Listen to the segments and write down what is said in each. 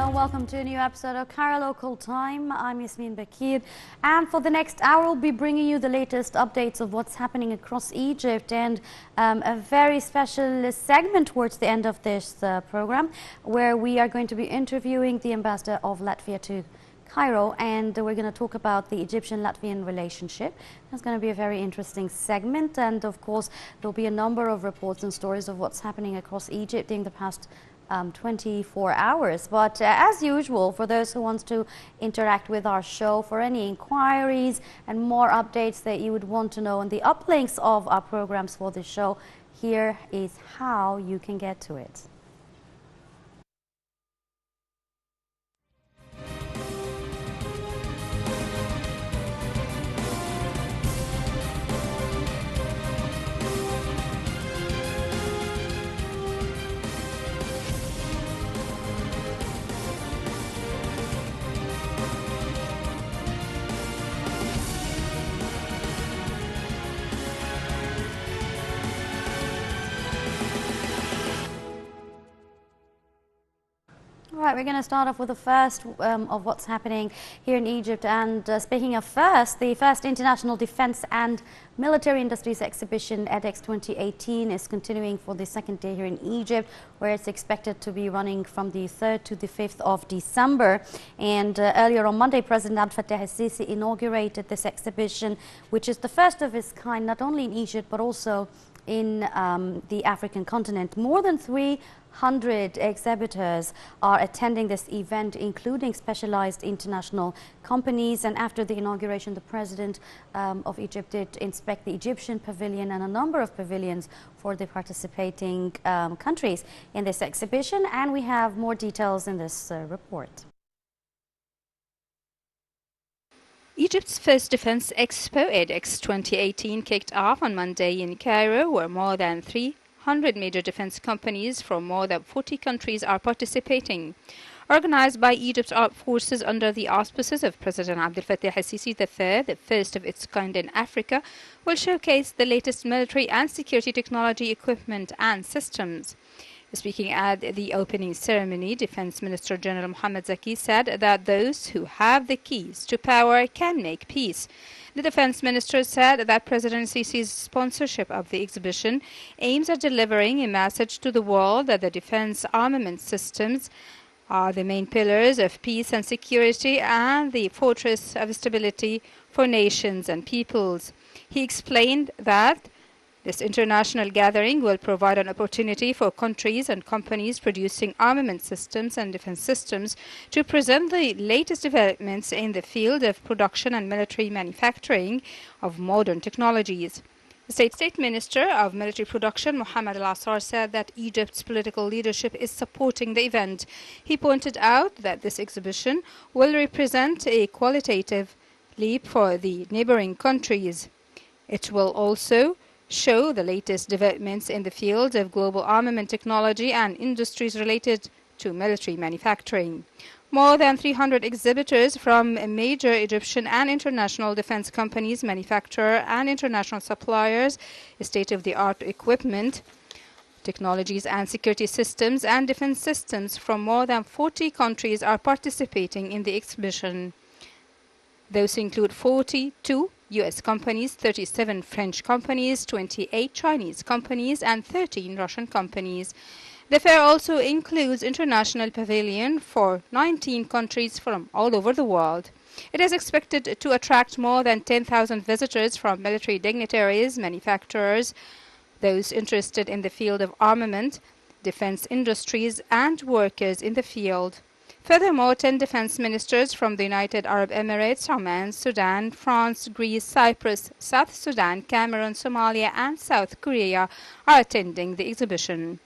and welcome to a new episode of Cairo Local Time. I'm Yasmin Bakir, and for the next hour we'll be bringing you the latest updates of what's happening across Egypt, and a very special segment towards the end of this program where we are going to be interviewing the ambassador of Latvia to Cairo, and we're going to talk about the Egyptian-Latvian relationship. It's going to be a very interesting segment, and of course there'll be a number of reports and stories of what's happening across Egypt in the past 24 hours. But as usual, for those who want to interact with our show, for any inquiries and more updates that you would want to know, and the uplinks of our programs for this show, here is how you can get to it. Right, we're going to start off with the first of what's happening here in Egypt. And speaking of first, the first International Defense and Military Industries Exhibition, EDEX 2018, is continuing for the second day here in Egypt, where it's expected to be running from the 3rd to the 5th of December. And earlier on Monday, President Abdel Fattah el-Sisi inaugurated this exhibition, which is the first of its kind, not only in Egypt, but also in the African continent. More than 300 exhibitors are attending this event, including specialized international companies. And after the inauguration, the President of Egypt did inspect the Egyptian pavilion and a number of pavilions for the participating countries in this exhibition. And we have more details in this report. Egypt's first Defense Expo, EDEX 2018, kicked off on Monday in Cairo, where more than 300 major defense companies from more than 40 countries are participating. Organized by Egypt's armed forces under the auspices of President Abdel Fattah el-Sisi III, the first of its kind in Africa, will showcase the latest military and security technology, equipment and systems. Speaking at the opening ceremony, Defense Minister General Mohammed Zaki said that those who have the keys to power can make peace. The Defense Minister said that President Sisi's sponsorship of the exhibition aims at delivering a message to the world that the defense armament systems are the main pillars of peace and security and the fortress of stability for nations and peoples. He explained that this international gathering will provide an opportunity for countries and companies producing armament systems and defense systems to present the latest developments in the field of production and military manufacturing of modern technologies. The State Minister of Military Production, Mohammed Al-Assar, said that Egypt's political leadership is supporting the event. He pointed out that this exhibition will represent a qualitative leap for the neighboring countries. It will also show the latest developments in the field of global armament technology and industries related to military manufacturing. More than 300 exhibitors from major Egyptian and international defense companies, manufacturers and international suppliers, state-of-the-art equipment, technologies and security systems and defense systems from more than 40 countries are participating in the exhibition. Those include 42 U.S. companies, 37 French companies, 28 Chinese companies, and 13 Russian companies. The fair also includes international pavilion for 19 countries from all over the world. It is expected to attract more than 10,000 visitors from military dignitaries, manufacturers, those interested in the field of armament, defense industries, and workers in the field. Furthermore, 10 defense ministers from the United Arab Emirates, Oman, Sudan, France, Greece, Cyprus, South Sudan, Cameroon, Somalia, and South Korea are attending the exhibition.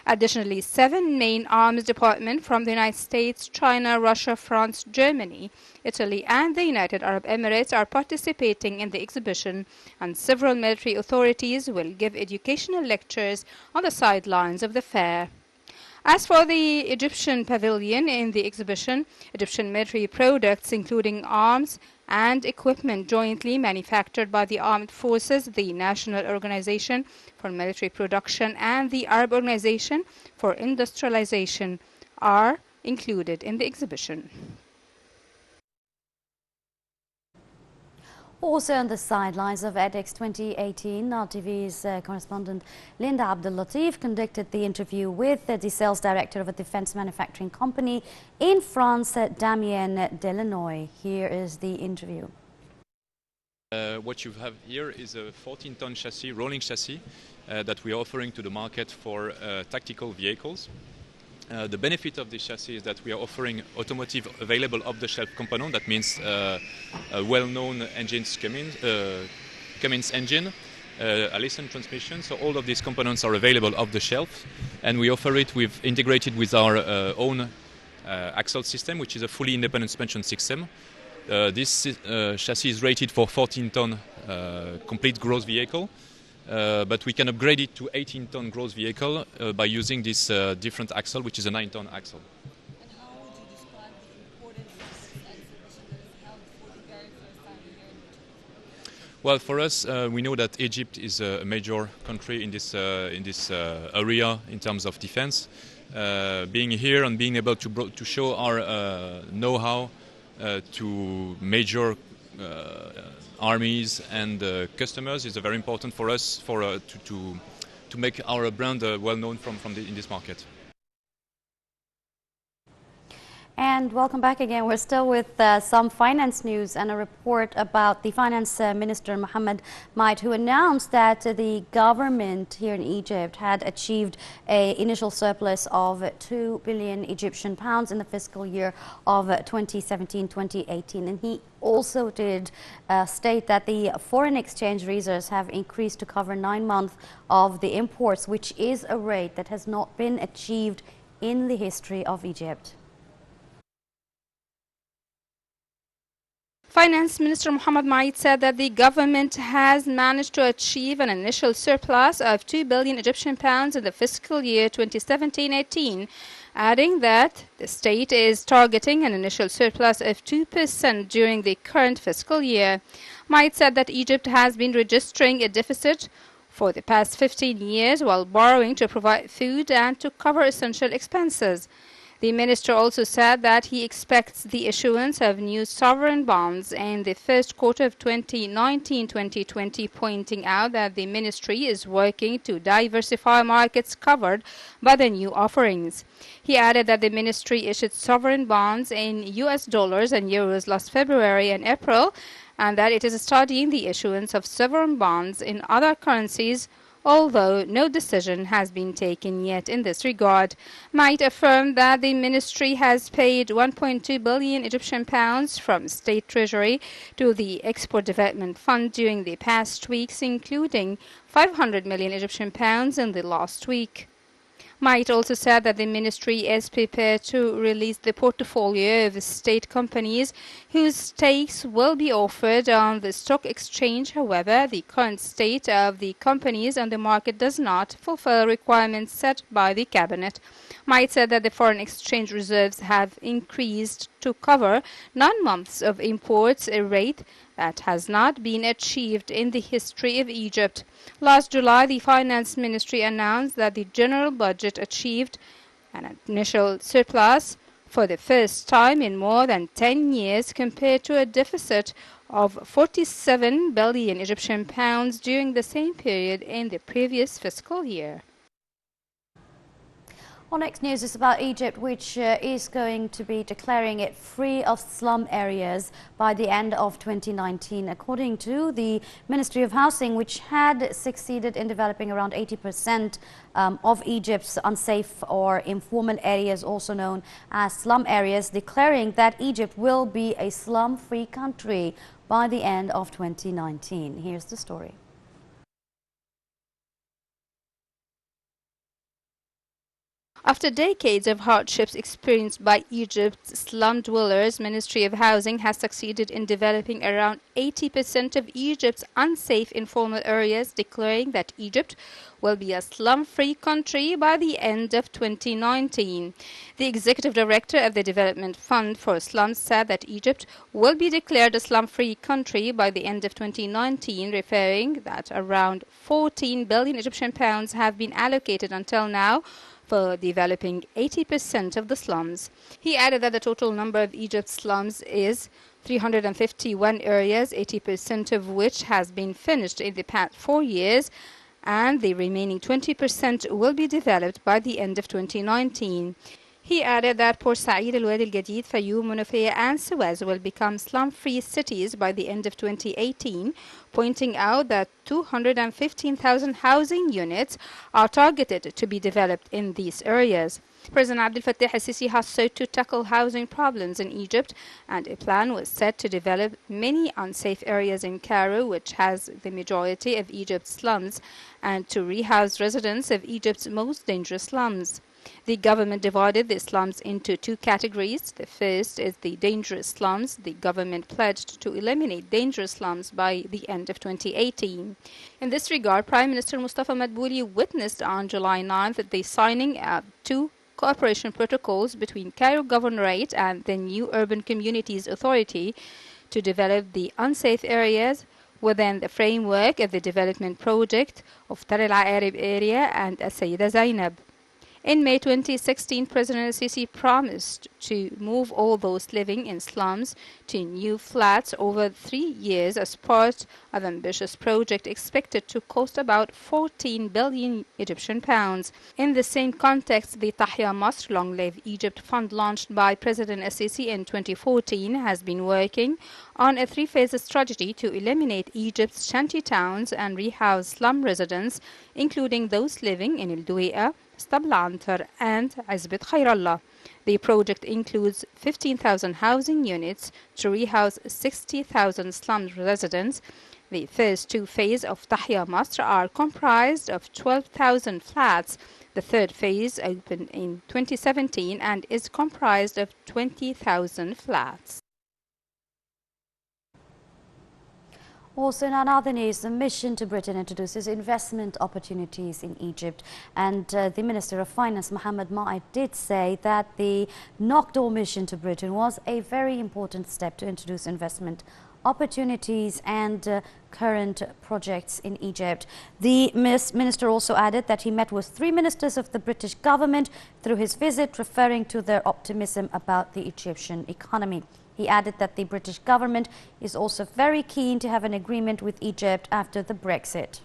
Additionally, 7 main arms departments from the United States, China, Russia, France, Germany, Italy, and the United Arab Emirates are participating in the exhibition, and several military authorities will give educational lectures on the sidelines of the fair. As for the Egyptian pavilion in the exhibition, Egyptian military products including arms and equipment jointly manufactured by the armed forces, the National Organization for Military Production, and the Arab Organization for Industrialization are included in the exhibition. Also on the sidelines of edX 2018, Now TV's correspondent Linda Abdel-Latif conducted the interview with the sales director of a defense manufacturing company in France, Damien Delanoy. Here is the interview. What you have here is a 14-ton chassis, rolling chassis, that we are offering to the market for tactical vehicles. The benefit of this chassis is that we are offering automotive available off-the-shelf component. That means a well-known engines, Cummins engine, Allison transmission. So all of these components are available off the shelf, and we offer it integrated with our own axle system, which is a fully independent suspension system. This chassis is rated for 14-ton complete gross vehicle. But we can upgrade it to 18-ton gross vehicle by using this different axle, which is a 9-ton axle. And how would you describe the importance of this exhibition that is held for the very first time here in Egypt? Well, for us, we know that Egypt is a major country in this area in terms of defense. Being here and being able to show our know-how to major armies and customers is very important for us to make our brand well known in this market. And welcome back again. We're still with some finance news and a report about the finance minister Mohammed Maid, who announced that the government here in Egypt had achieved an initial surplus of 2 billion Egyptian pounds in the fiscal year of 2017-2018. And he also did state that the foreign exchange reserves have increased to cover 9 months of the imports, which is a rate that has not been achieved in the history of Egypt. Finance Minister Mohammed Maid said that the government has managed to achieve an initial surplus of 2 billion Egyptian pounds in the fiscal year 2017-18, adding that the state is targeting an initial surplus of 2% during the current fiscal year. Maid said that Egypt has been registering a deficit for the past 15 years while borrowing to provide food and to cover essential expenses. The minister also said that he expects the issuance of new sovereign bonds in the first quarter of 2019-2020, pointing out that the ministry is working to diversify markets covered by the new offerings. He added that the ministry issued sovereign bonds in US dollars and euros last February and April, and that it is studying the issuance of sovereign bonds in other currencies, although no decision has been taken yet in this regard. Maid affirmed that the ministry has paid 1.2 billion Egyptian pounds from state treasury to the Export Development Fund during the past weeks, including 500 million Egyptian pounds in the last week. Maid also said that the ministry is prepared to release the portfolio of state companies whose stakes will be offered on the stock exchange. However, the current state of the companies on the market does not fulfill requirements set by the cabinet. Maid said that the foreign exchange reserves have increased to cover 9 months of imports, a rate that has not been achieved in the history of Egypt. Last July, the Finance Ministry announced that the general budget achieved an initial surplus for the first time in more than 10 years, compared to a deficit of 47 billion Egyptian pounds during the same period in the previous fiscal year. Our next news is about Egypt, which is going to be declaring it free of slum areas by the end of 2019. According to the Ministry of Housing, which had succeeded in developing around 80% of Egypt's unsafe or informal areas, also known as slum areas, declaring that Egypt will be a slum-free country by the end of 2019. Here's the story. After decades of hardships experienced by Egypt's slum dwellers, Ministry of Housing has succeeded in developing around 80% of Egypt's unsafe informal areas, declaring that Egypt will be a slum-free country by the end of 2019. The executive director of the Development Fund for Slums said that Egypt will be declared a slum-free country by the end of 2019, referring that around 14 billion Egyptian pounds have been allocated until now for developing 80% of the slums. He added that the total number of Egypt's slums is 351 areas, 80% of which has been finished in the past 4 years, and the remaining 20% will be developed by the end of 2019. He added that Port Said, Al Wadi Al Gadid, Fayoum, Munafiyah, and Suez will become slum-free cities by the end of 2018, pointing out that 215,000 housing units are targeted to be developed in these areas. President Abdel Fattah al-Sisi has sought to tackle housing problems in Egypt, and a plan was set to develop many unsafe areas in Cairo, which has the majority of Egypt's slums, and to rehouse residents of Egypt's most dangerous slums. The government divided the slums into 2 categories. The first is the dangerous slums. The government pledged to eliminate dangerous slums by the end of 2018. In this regard, Prime Minister Mustafa Madbouli witnessed on July 9th the signing of 2 cooperation protocols between Cairo Governorate and the new Urban Communities Authority to develop the unsafe areas within the framework of the development project of Tar al-Arab area and As-Sayyida Zainab. In May 2016, President al-Sisi promised to move all those living in slums to new flats over 3 years as part of an ambitious project expected to cost about 14 billion Egyptian pounds. In the same context, the Tahya Masr Long Live Egypt Fund, launched by President al-Sisi in 2014, has been working on a 3-phase strategy to eliminate Egypt's shanty towns and rehouse slum residents, including those living in El-Duwaiqa, Stabl Antar, and Azbit Khairallah. The project includes 15,000 housing units to rehouse 60,000 slum residents. The first 2 phases of Tahya Masr are comprised of 12,000 flats. The third phase opened in 2017 and is comprised of 20,000 flats. Also, in another news, the mission to Britain introduces investment opportunities in Egypt, and the Minister of Finance, Mohammed Ma'id, did say that the knock-door mission to Britain was a very important step to introduce investment opportunities and current projects in Egypt. The minister also added that he met with 3 ministers of the British government through his visit, referring to their optimism about the Egyptian economy. He added that the British government is also very keen to have an agreement with Egypt after the Brexit.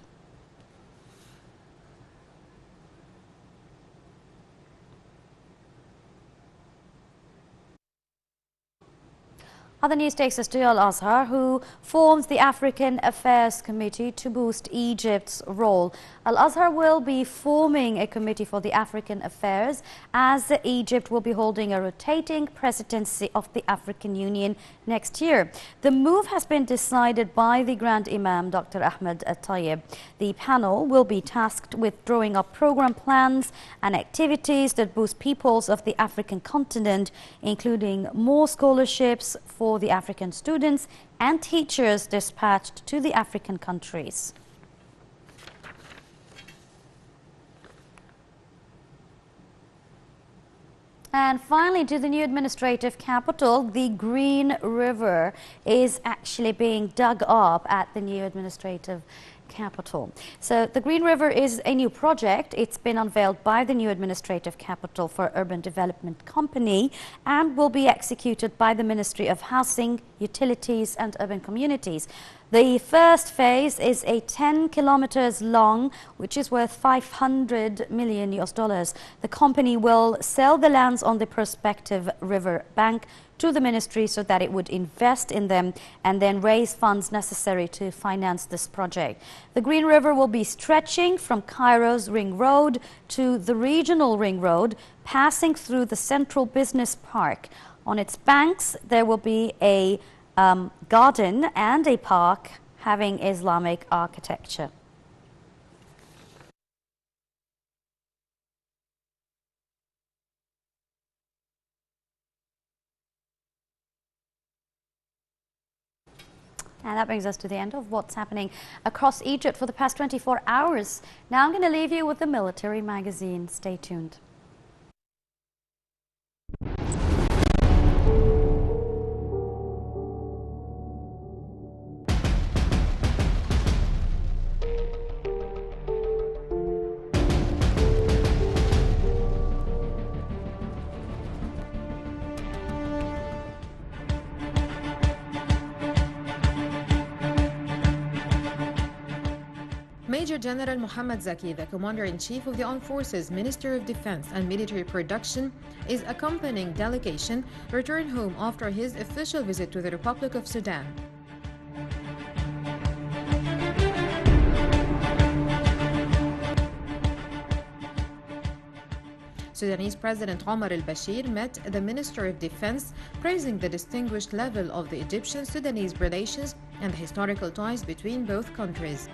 Other news takes us to Al-Azhar, who forms the African Affairs Committee to boost Egypt's role. Al-Azhar will be forming a committee for the African affairs, as Egypt will be holding a rotating presidency of the African Union next year. The move has been decided by the Grand Imam, Dr. Ahmed Tayyib. The panel will be tasked with drawing up program plans and activities that boost peoples of the African continent, including more scholarships for the African students and teachers dispatched to the African countries. And finally, to the new administrative capital, the Green River is actually being dug up at the new administrative capital. So the Green River is a new project. It's been unveiled by the new administrative capital for Urban Development Company and will be executed by the Ministry of Housing, Utilities and Urban Communities. The first phase is a 10 kilometers long, which is worth 500 million US dollars. The company will sell the lands on the prospective river bank to the ministry so that it would invest in them and then raise funds necessary to finance this project. The Green River will be stretching from Cairo's Ring Road to the regional Ring Road, passing through the Central Business Park. On its banks, there will be a garden and a park having Islamic architecture. And that brings us to the end of what's happening across Egypt for the past 24 hours. Now I'm going to leave you with the military magazine. Stay tuned. Major General Mohammad Zaki, the Commander-in-Chief of the Armed Forces, Minister of Defense and Military Production, is accompanying delegation returned home after his official visit to the Republic of Sudan. Sudanese President Omar al-Bashir met the Minister of Defense, praising the distinguished level of the Egyptian-Sudanese relations and the historical ties between both countries.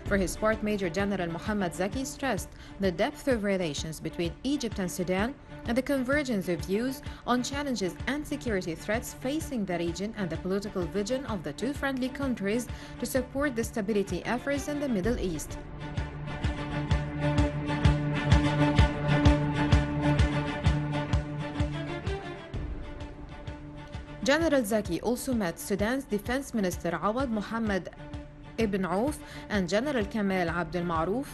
For his part, Major General Mohammad Zaki stressed the depth of relations between Egypt and Sudan and the convergence of views on challenges and security threats facing the region and the political vision of the two friendly countries to support the stability efforts in the Middle East. General Zaki also met Sudan's Defense Minister Awad Mohammed Ibn Auf and General Kamal Abdel Maruf,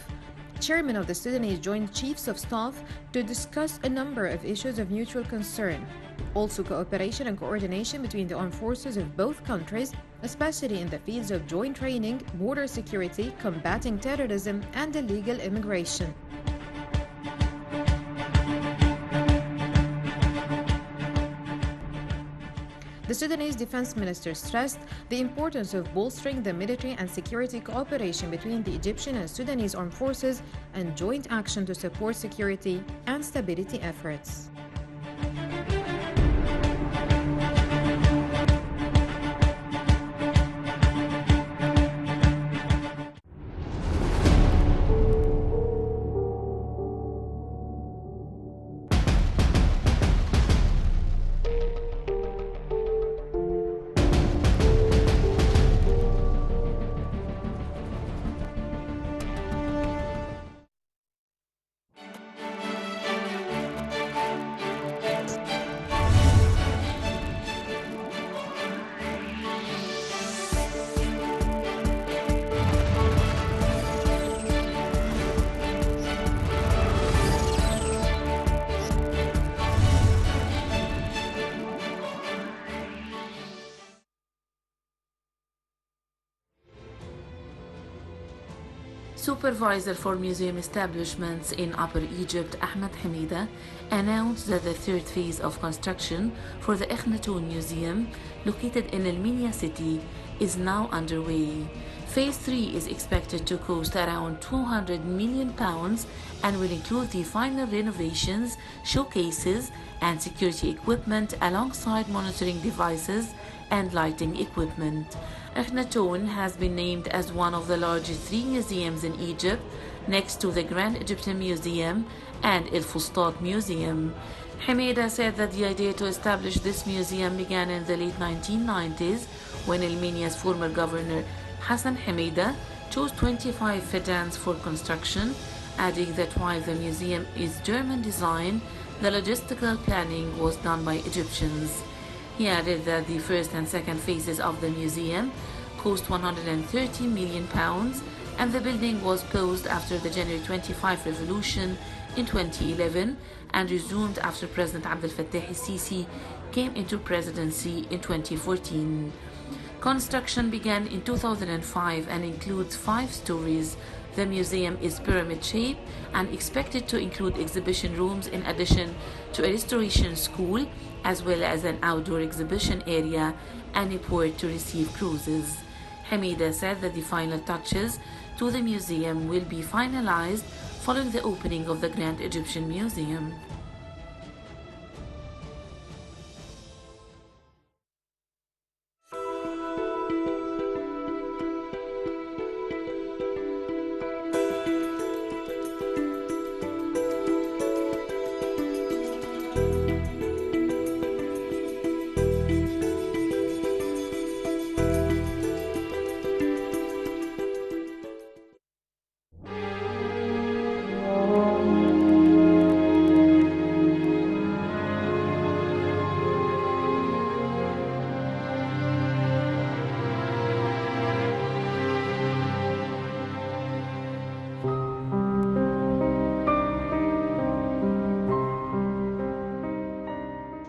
chairman of the Sudanese Joint Chiefs of Staff, to discuss a number of issues of mutual concern. Also, cooperation and coordination between the armed forces of both countries, especially in the fields of joint training, border security, combating terrorism, and illegal immigration. The Sudanese defense minister stressed the importance of bolstering the military and security cooperation between the Egyptian and Sudanese armed forces and joint action to support security and stability efforts. Supervisor for Museum Establishments in Upper Egypt, Ahmed Hamida, announced that the third phase of construction for the Akhenaton Museum, located in El Minya city, is now underway. Phase 3 is expected to cost around £200 million and will include the final renovations, showcases, and security equipment alongside monitoring devices and lighting equipment. Akhenaton has been named as one of the largest 3 museums in Egypt, next to the Grand Egyptian Museum and El Fustat Museum. Hamida said that the idea to establish this museum began in the late 1990s when El Minya's former governor Hassan Hamida chose 25 fedans for construction, adding that while the museum is German design, the logistical planning was done by Egyptians. He added that the first and second phases of the museum cost £130 million, and the building was closed after the January 25 revolution in 2011 and resumed after President Abdel Fattah el-Sisi came into presidency in 2014. Construction began in 2005 and includes 5 stories. The museum is pyramid-shaped and expected to include exhibition rooms in addition to a restoration school, as well as an outdoor exhibition area and a port to receive cruises. Hamida said that the final touches to the museum will be finalized following the opening of the Grand Egyptian Museum.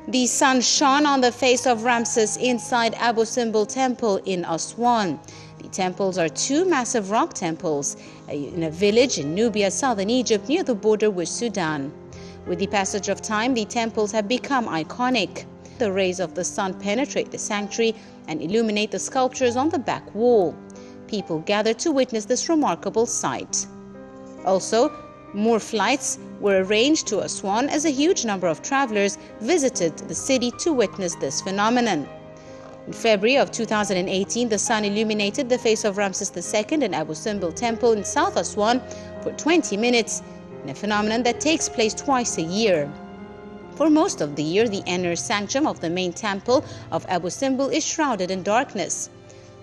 The sun shone on the face of Ramses inside Abu Simbel Temple in Aswan. The temples are two massive rock temples in a village in Nubia, southern Egypt, near the border with Sudan. With the passage of time, the temples have become iconic. The rays of the sun penetrate the sanctuary and illuminate the sculptures on the back wall. People gather to witness this remarkable sight. Also, more flights were arranged to Aswan as a huge number of travelers visited the city to witness this phenomenon. In February of 2018, the sun illuminated the face of Ramses II in Abu Simbel Temple in South Aswan for 20 minutes, in a phenomenon that takes place twice a year. For most of the year, the inner sanctum of the main temple of Abu Simbel is shrouded in darkness.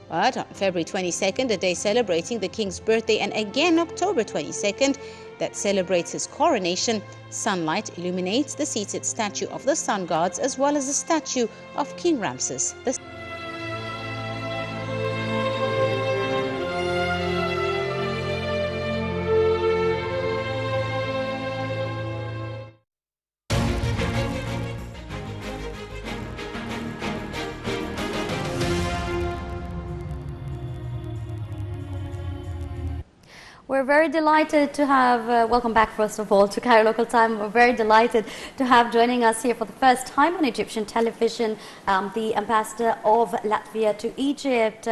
But on February 22nd, a day celebrating the king's birthday, and again October 22nd, that celebrates his coronation, sunlight illuminates the seated statue of the sun gods as well as the statue of King Ramses II. We're very delighted to have, welcome back first of all to Cairo Local Time. We're very delighted to have joining us here for the first time on Egyptian television, the ambassador of Latvia to Egypt,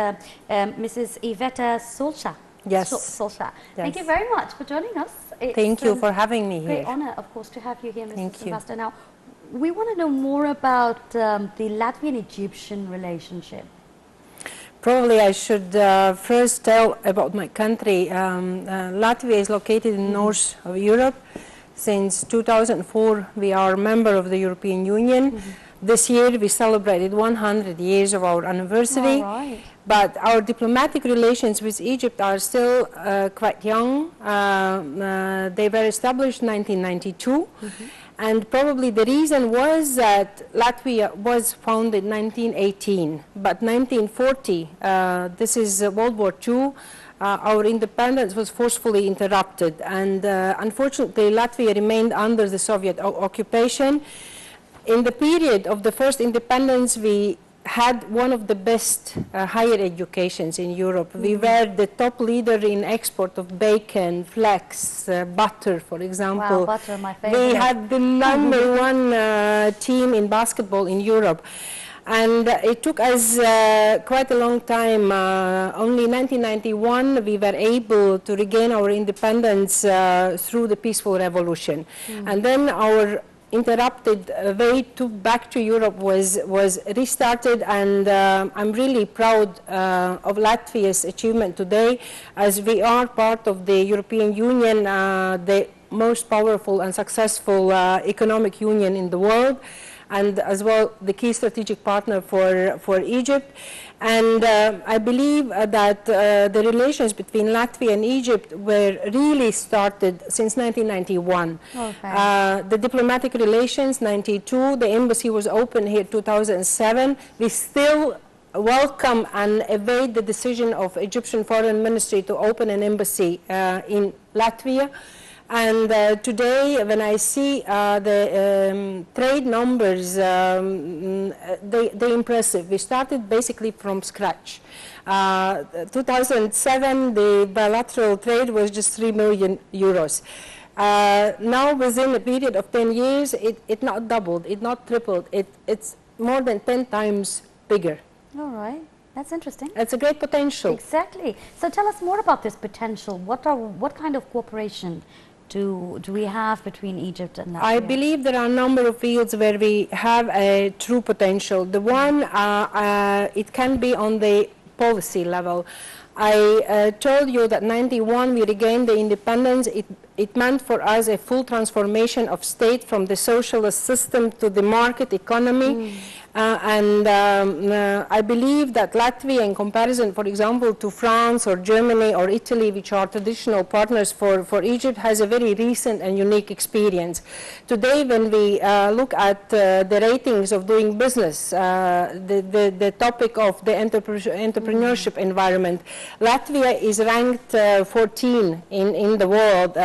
Mrs. Iveta Sulca. Yes. Sulca. Yes. Thank you very much for joining us. It's, Thank you for having me here. Great honor, of course, to have you here, Mrs. Thank you. Ambassador. Now, we want to know more about the Latvian-Egyptian relationship. Probably I should first tell about my country. Latvia is located in north of Europe. Since 2004, we are a member of the European Union. This year, we celebrated 100 years of our anniversary. All right. But our diplomatic relations with Egypt are still quite young. They were established in 1992. And probably the reason was that Latvia was founded in 1918, but 1940, this is World War II, our independence was forcefully interrupted, and unfortunately Latvia remained under the Soviet occupation. In the period of the first independence, we had one of the best higher educations in Europe. We were the top leader in export of bacon, flax, butter, for example. Wow, butter, my favorite. We had the number one team in basketball in Europe. And it took us quite a long time. Only in 1991 we were able to regain our independence through the peaceful revolution. And then our interrupted way back to Europe was restarted, and I'm really proud of Latvia's achievement today, as we are part of the European Union, the most powerful and successful economic union in the world, and as well the key strategic partner for Egypt. And I believe that the relations between Latvia and Egypt were really started since 1991. Okay. The diplomatic relations, 92, the embassy was opened here 2007. We still welcome and await the decision of Egyptian Foreign Ministry to open an embassy in Latvia. And today, when I see the trade numbers, they're impressive. We started basically from scratch. 2007, the bilateral trade was just 3 million euros. Now, within a period of 10 years, it not doubled, it not tripled. It's more than 10 times bigger. All right. That's interesting. It's a great potential. Exactly. So tell us more about this potential. What kind of cooperation do we have between Egypt and Latvia? I believe there are a number of fields where we have a true potential. The one, it can be on the policy level. I told you that 91 we regained the independence. It meant for us a full transformation of state from the socialist system to the market economy. I believe that Latvia, in comparison, for example, to France or Germany or Italy, which are traditional partners for Egypt, has a very recent and unique experience. Today, when we look at the ratings of doing business, the topic of the entrepreneurship environment, Latvia is ranked 14 in the world.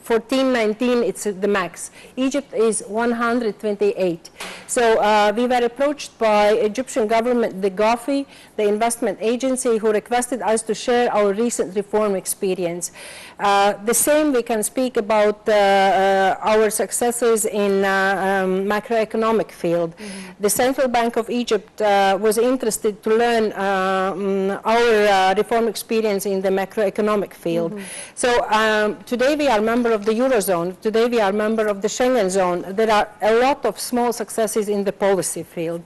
14, 19, it's the max. Egypt is 128. So we were approached by Egyptian government, the GAFI, the investment agency, who requested us to share our recent reform experience. The same we can speak about our successes in macroeconomic field. The Central Bank of Egypt was interested to learn our reform experience in the macroeconomic field. So today we are member of the Eurozone. Today we are member of the Schengen zone. There are a lot of small successes in the policy field.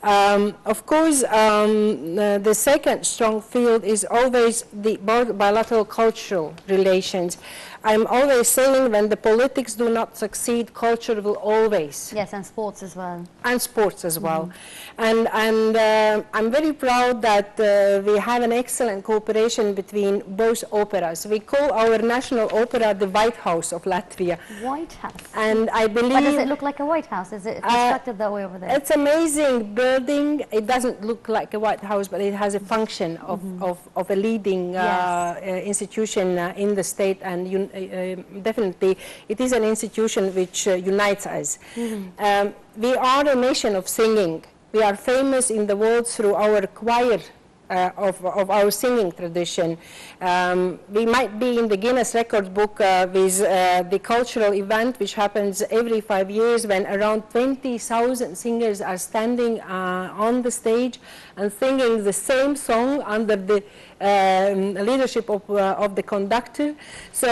Of course, the second strong field is always the bilateral cultural relations. I'm always saying when the politics do not succeed, culture will always. Yes, and sports as well. And sports as well. And I'm very proud that we have an excellent cooperation between both operas. We call our national opera the White House of Latvia. White House. And I believe... But does it look like a White House? Is it constructed that way over there? It's an amazing building. It doesn't look like a White House, but it has a function of a leading institution in the state, and definitely it is an institution which unites us. We are a nation of singing. We are famous in the world through our choir of our singing tradition. We might be in the Guinness Record Book with the cultural event which happens every 5 years, when around 20,000 singers are standing on the stage and singing the same song under the leadership of the conductor. So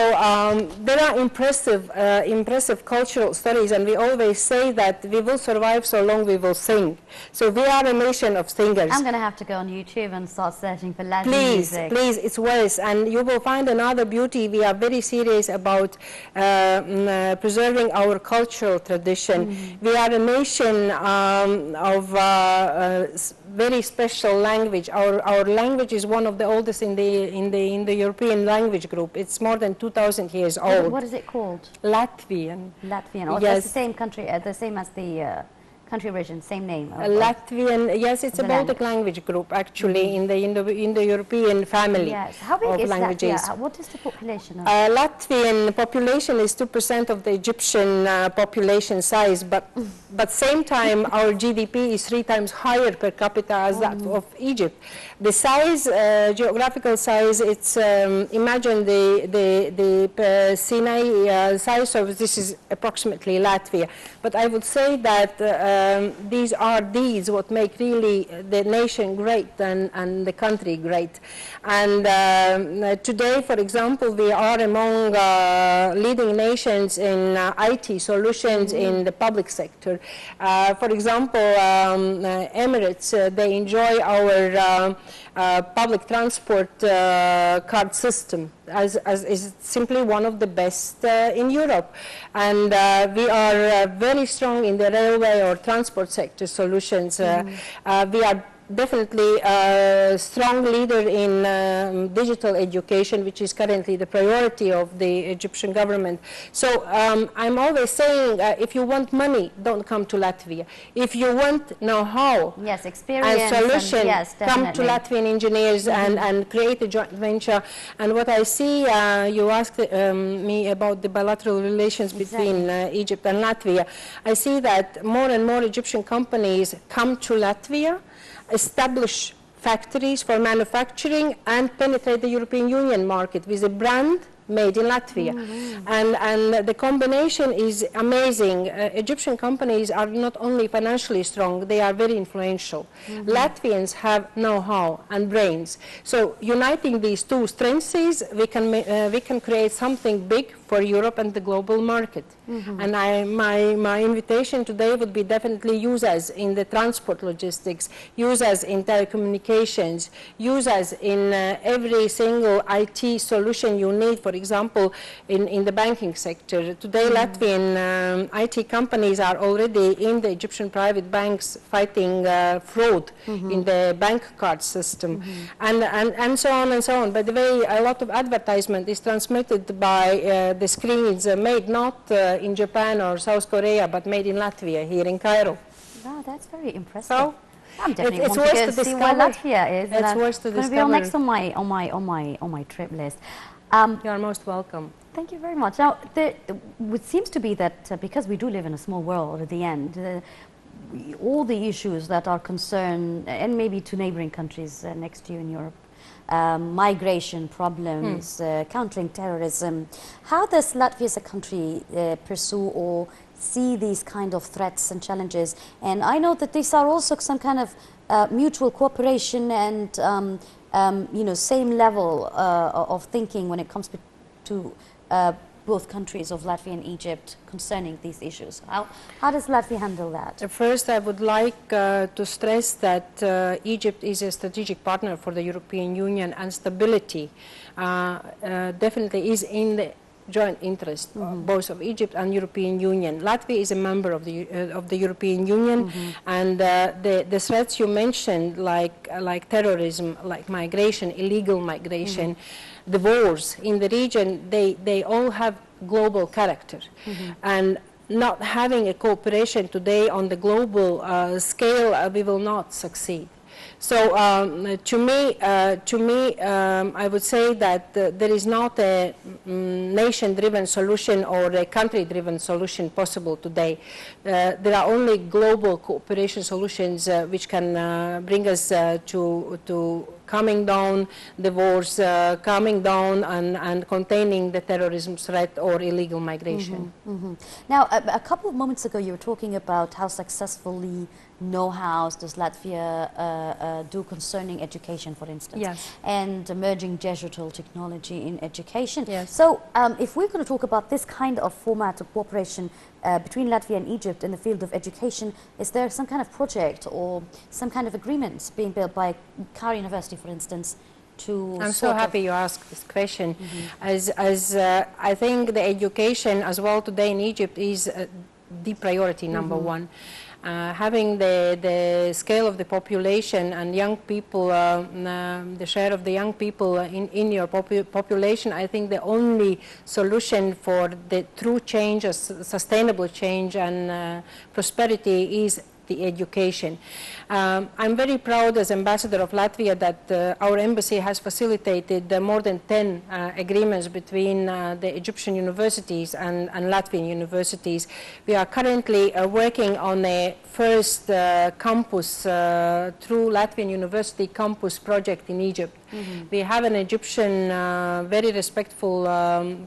there are impressive cultural stories, and we always say that we will survive so long we will sing. So we are a nation of singers. I'm going to have to go on YouTube and start searching for Latin music. Please, it's worth, and you will find another beauty. We are very serious about preserving our cultural tradition. We are a nation of very special language. Our language is one of the oldest in the European language group. It's more than 2,000 years old. What is it called? Latvian. Latvian. Oh, yes. That's the same country, the same as the country origin, same name. Latvian, yes, it's a Baltic language group actually in the Indo-European family. Yes. How big is languages. Latvia? What is the population of Latvian population is 2% of the Egyptian population size, but same time our GDP is 3 times higher per capita as that of Egypt. The size, geographical size, it's imagine the Sinai size, so this is approximately Latvia. But I would say that these are what make really the nation great and the country great. And today, for example, we are among leading nations in IT solutions in the public sector. For example, Emirates, they enjoy our public transport card system as is simply one of the best in Europe. And we are very strong in the railway or transport sector solutions. We are definitely a strong leader in digital education, which is currently the priority of the Egyptian government. So I'm always saying, if you want money, don't come to Latvia. If you want know-how experience and solution, come to Latvian engineers and create a joint venture. And what I see, you asked me about the bilateral relations between Egypt and Latvia. I see that more and more Egyptian companies come to Latvia, establish factories for manufacturing, and penetrate the European Union market with a brand made in Latvia. And the combination is amazing. Egyptian companies are not only financially strong, they are very influential. Latvians have know-how and brains. So uniting these two strengths, we can create something big for Europe and the global market. And my invitation today would be definitely use us in the transport logistics, use us in telecommunications, use us in every single IT solution you need, for example, in the banking sector. Today, Latvian IT companies are already in the Egyptian private banks fighting fraud in the bank card system, and so on and so on. By the way, a lot of advertisement is transmitted by the screens made not in Japan or South Korea, but made in Latvia, here in Cairo. Wow, that's very impressive. So, I'm definitely it's want worth to to see where discover. Latvia is. It's worth to It's going to be discover. on next on my trip list. You are most welcome. Thank you very much. Now, it seems to be that because we do live in a small world at the end, all the issues that are concerned, and maybe to neighboring countries next to you in Europe. Migration problems, countering terrorism. How does Latvia as a country pursue or see these kind of threats and challenges? And I know that these are also some kind of mutual cooperation and you know, same level of thinking when it comes to both countries of Latvia and Egypt concerning these issues. How does Latvia handle that? First, I would like to stress that Egypt is a strategic partner for the European Union, and stability definitely is in the joint interest both of Egypt and European Union. Latvia is a member of the European Union, and the threats you mentioned, like terrorism, like migration, illegal migration, the wars in the region, they all have global character, and not having a cooperation today on the global scale, we will not succeed. So to me, I would say that there is not a nation-driven solution or a country-driven solution possible today. There are only global cooperation solutions which can bring us to calming down the wars, calming down and containing the terrorism threat or illegal migration. Now, a couple of moments ago, you were talking about how successfully know-hows does Latvia do concerning education, for instance, yes, and emerging digital technology in education. Yes. So, if we're going to talk about this kind of format of cooperation between Latvia and Egypt in the field of education, is there some kind of project or some kind of agreements being built by Cairo University, for instance, to I'm so happy you asked this question, as I think the education as well today in Egypt is the priority number one. Having the scale of the population and young people, the share of the young people in your population, I think the only solution for the true change, sustainable change and prosperity is the education. I'm very proud as ambassador of Latvia that our embassy has facilitated more than 10 agreements between the Egyptian universities and Latvian universities. We are currently working on a first campus through Latvian University campus project in Egypt. We have an Egyptian very respectful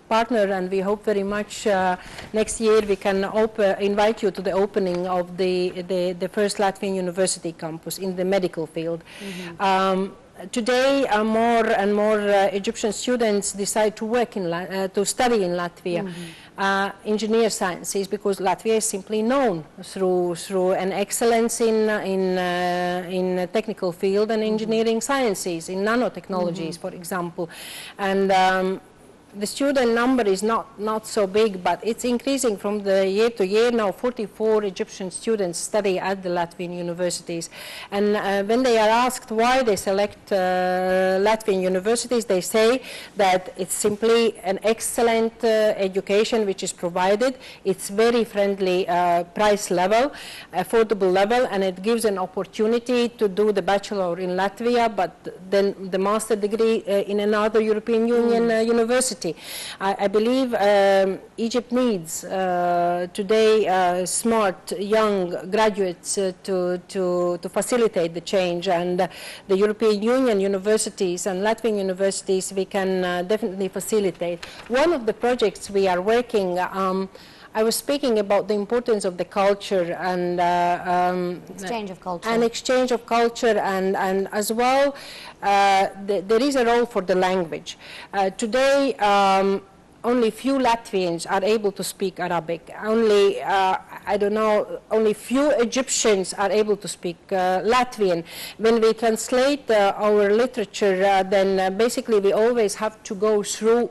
partner, and we hope very much next year we can invite you to the opening of the first Latvian University campus in the medical field. Today, more and more Egyptian students decide to work to study in Latvia. Engineer sciences, because Latvia is simply known through an excellence in technical field and engineering sciences, in nanotechnologies, for example. And the student number is not so big, but it's increasing from the year to year. Now 44 Egyptian students study at the Latvian universities. And when they are asked why they select Latvian universities, they say that it's simply an excellent education which is provided. It's very friendly price level, affordable level, and it gives an opportunity to do the bachelor in Latvia, but then the master degree in another European Union university. I believe Egypt needs today smart young graduates to facilitate the change, and the European Union universities and Latvian universities we can definitely facilitate. One of the projects we are working, I was speaking about the importance of the culture and exchange of culture. And exchange of culture, and as well, there is a role for the language. Today, only few Latvians are able to speak Arabic. Only, I don't know, only few Egyptians are able to speak Latvian. When we translate our literature, then basically we always have to go through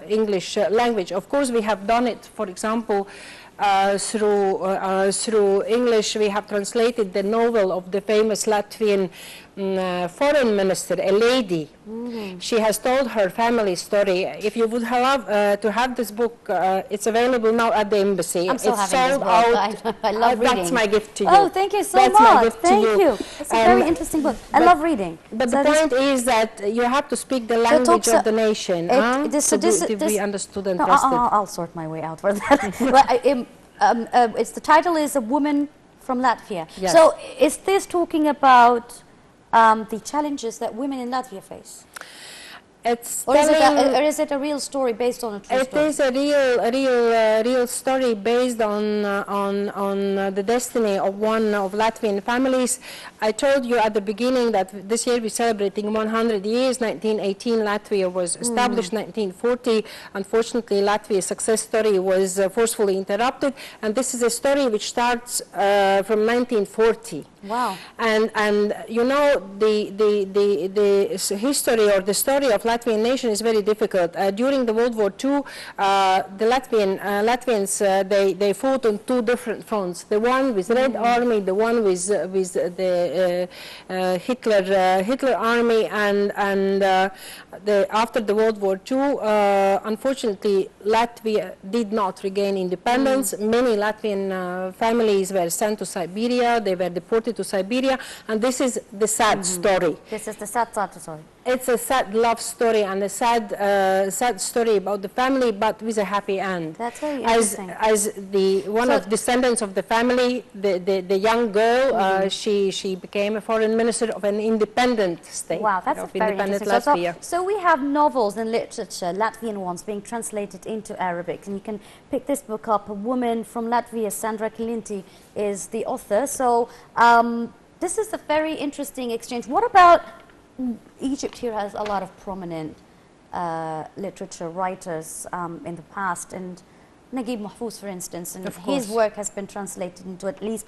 English language. Of course, we have done it, for example, through English. We have translated the novel of the famous Latvian foreign minister, a lady. She has told her family story. If you would love to have this book, it's available now at the embassy. I'm so it's having sold this book. out. I love reading. That's my gift to you. Oh, thank you so That's much. My gift Thank to you. It's a very interesting book. I love reading. But So the point is that you have to speak the language of the nation to be understood and trusted. I'll sort my way out for that. Well, the title is A Woman From Latvia. Yes. So is this talking about the challenges that women in Latvia face? It's Or is it a real story based on a true story? It is a real story based on the destiny of one of Latvian families. I told you at the beginning that this year we're celebrating 100 years. 1918 Latvia was established. 1940, unfortunately, Latvia's success story was forcefully interrupted, and this is a story which starts from 1940. Wow. And you know, the history or the story of Latvian nation is very difficult. During the World War II, the Latvians they fought on two different fronts. The one with Red Army, the one with the Hitler Army, and after the World War II, unfortunately, Latvia did not regain independence. Many Latvian families were sent to Siberia. They were deported to Siberia, and this is the sad story. This is the sad story. It's a sad love story and a sad story about the family, but with a happy end. That's very interesting. As one of the descendants of the family, the young girl, she became a foreign minister of an independent state. Wow, that's very independent interesting. Latvia. So we have novels and literature, Latvian ones, being translated into Arabic, and you can pick this book up. A woman from Latvia, Sandra Kilinti, is the author. So this is a very interesting exchange. What about Egypt? Here has a lot of prominent literature writers in the past, and Naguib Mahfouz, for instance, and his work has been translated into at least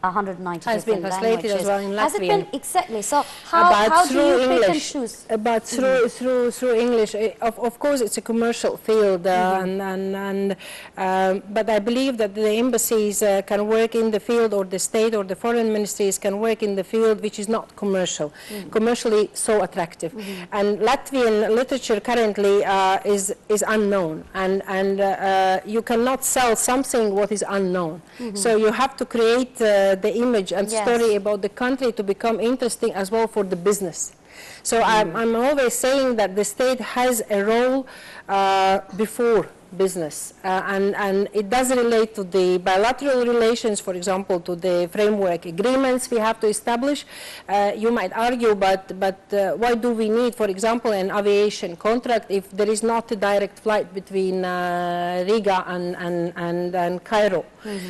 190 has different been translated languages. as well in Latvian. Has it been exactly? So how do you pick and choose? But through English, of course, it's a commercial field, but I believe that the embassies can work in the field, or the state or the foreign ministries can work in the field which is not commercial, commercially so attractive. And Latvian literature currently is unknown, and you cannot sell something what is unknown. So you have to create the image and story about the country to become interesting as well for the business. So I'm always saying that the state has a role before business, and it does relate to the bilateral relations, for example, to the framework agreements we have to establish. You might argue, but why do we need, for example, an aviation contract if there is not a direct flight between Riga and Cairo?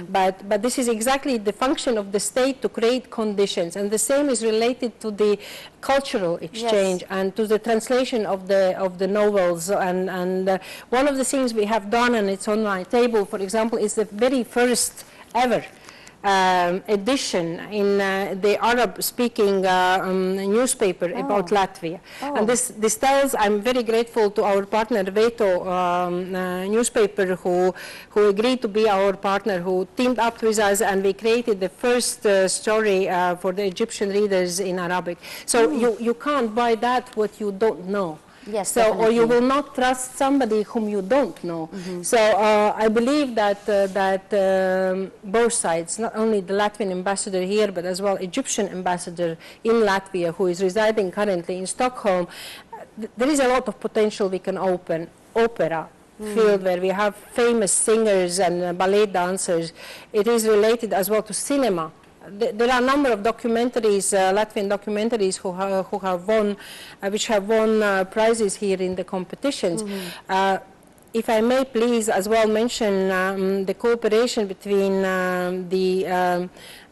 But this is exactly the function of the state, to create conditions, and the same is related to the cultural exchange and to the translation of the novels. And one of the things we have done, and it's on my table, for example, is the very first ever edition in the Arab-speaking newspaper about Latvia. And this tells, I'm very grateful to our partner Iveta newspaper who agreed to be our partner, who teamed up with us, and we created the first story for the Egyptian readers in Arabic. So you can't buy that what you don't know. Yes, so, or you will not trust somebody whom you don't know. So I believe that both sides, not only the Latvian ambassador here, but as well Egyptian ambassador in Latvia, who is residing currently in Stockholm, there is a lot of potential we can open. Opera field, where we have famous singers and ballet dancers. It is related as well to cinema. There are a number of documentaries, Latvian documentaries, which have won prizes here in the competitions. If I may please as well mention the cooperation between the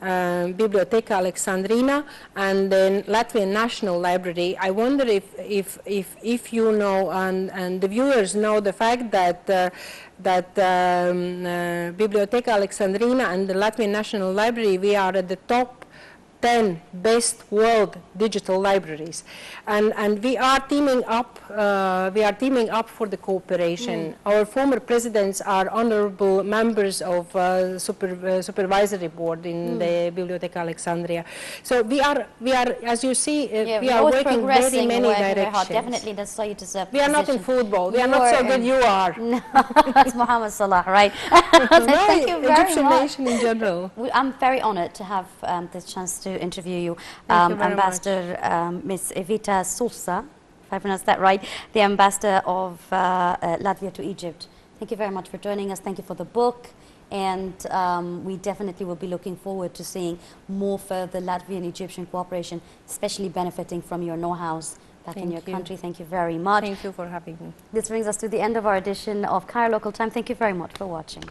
Biblioteca Alexandrina and the Latvian National Library. I wonder if you know, and the viewers know, the fact that Biblioteca Alexandrina and the Latvian National Library, we are at the top 10 best world digital libraries, and we are teaming up. We are teaming up for the cooperation. Our former presidents are honorable members of supervisory board in the Biblioteca Alexandria. So we are, as you see, we are working very many directions. Definitely, that's why you deserve. We are not in football. We are not so good. You are. No, that's Mohammed Salah, right? Thank you very Egyptian much. nation in general. I'm very honored to have this chance to interview you, Thank you very Ambassador Ms. Iveta Sulca, if I pronounced that right, the Ambassador of Latvia to Egypt. Thank you very much for joining us. Thank you for the book. and we definitely will be looking forward to seeing more further Latvian-Egyptian cooperation, especially benefiting from your know-hows back in your country. Thank you very much. Thank you for having me. This brings us to the end of our edition of Cairo Local Time. Thank you very much for watching.